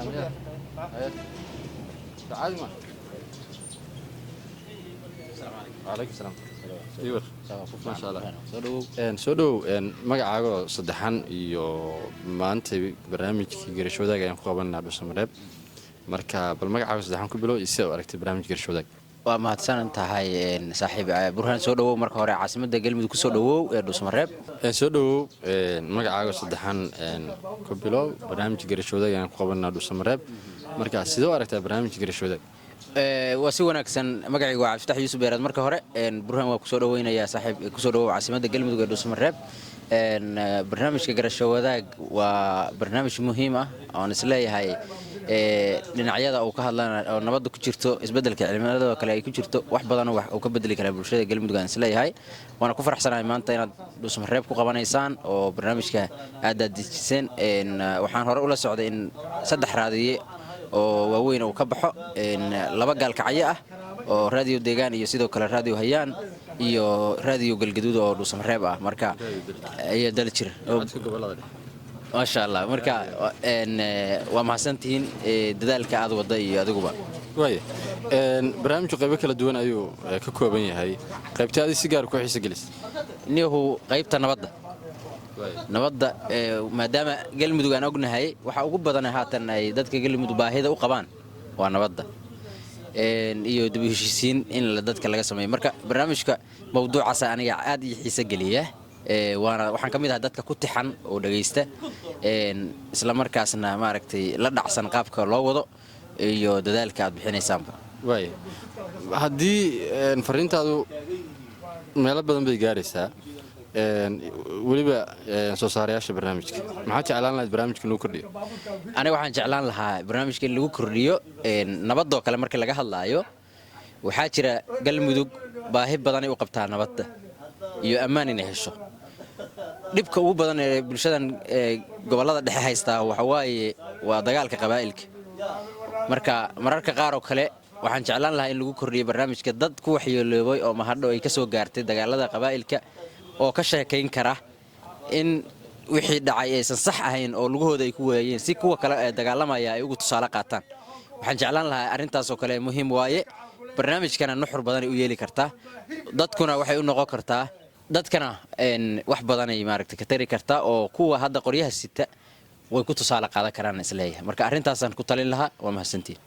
سلامية تعال ما عليك السلام ايوه ما شاء الله soo dhow magacaaga saddexan iyo maanta barnaamijkii garashoodaga ayaan ku qabanaa Dhuusamareeb marka bal magacaaga saddexan ku bilow isoo aragtay barnaamijka garashoodaga waa mahadsan tahay saaxiib Burhaan soo dhawow marka hore caasimadda Galmudug ku soo dhawow ee Dhuusamareeb soo dhawow magacaaga saddexan ku bilow barnaamijka garashoodaga ayaan ku qabanaa Dhuusamareeb marka sidoo aragtay barnaamijka garashoodaga waa si wanaagsan magacaygu waa Cabdifatax Yuusuf Beeraad marka hore Burhaan waa ku soo dhaweynayaa saaxiib ku soo dhawow caasimadda Galmudug ee Dhuusamareeb barnaamijka garashoodaga waa barnaamij muhiim ah oo isleeyahay dhinacyada uu ka hadlana oo nabadda ku jirto isbeddelka cimilada oo kale ay ku jirto wax badan oo wax uu ka bedeli kara bulshada Galmudug aan isleeyahay waana ku faraxsanahay maanta inaad Dhuusamareeb ku qabanaysaan oo barnaamijka aad dejiseen waxaan hore ula socday in 3 raadiye oo waaweyn uu ka baxo laba gaalkacyo ah oo raadiyo deegaan iyo sidoo kale raadiyo hayaan iyo raadiyo galgaduud oo Dhuusamareeb ah marka ay dal jir ما شاء الله marka waa mahadsantiin dadaalka aad wada iyo adiguba way barnaamijku qaybo kala duwan ayuu ka kooban yahay qaybtaadi si gaar ku xiisa gelis niyahu qaybta nabadda maadaama Galmudug aan ognahay waxa ugu badan haatan ay dadka Galmudug baahida u qabaan waa nabadda iyo dib u heshiisiin in dadka laga sameeyo marka barnaamijka mawduucaas aniga aad ii xiisa geliya waxaan ka mid ahaa dadka ku tixan oo dhageysta isla markaasna maaragtay la dhacsan qaabka loo wado iyo dadaalka aad bixinaysaanba way haddii fariintaadu meelo badan bay gaaraysaa weliba soo saarayaasha barnaamijka maxaa jeclaan lahayd barnaamijka lagu kordhiyo aniga waxaan jeclaan lahaa barnaamijka in lagu kordhiyo nabadoo kale markii laga hadlaayo waxaa jira Galmudug baahi badan ay u qabtaa nabadda iyo ammaan inay hesho dhibka ugu badan ee bulshadan gobolada dhexe haysta waxa waaye waa dagaalka qabaa'ilka marka mararka qaar oo kale waxaan jeclaan lahaa in lagu kordhiyo barnaamijka dad ku waxyeeloobay oo mahadho ay ka soo gaartay dagaalada qabaa'ilka oo ka sheekayn kara in wixii dhacay aysan sax ahayn oo lugahooda ay ku waayeen si kuwa kale ee dagaalamaya ay ugu tusaale qaataan waxaan jeclaan lahaa arrintaas oo kale muhiim waaye barnaamijkana nuxur badan ay u yeeli kartaa dadkuna waxay u noqon kartaa dadkana wax badan ay maaragtay ka tari kartaa oo kuwa hadda qoryaha sita way ku tusaale qaadan karaan isleeyahay marka arrintaasaan ku talin lahaa waa mahadsantiin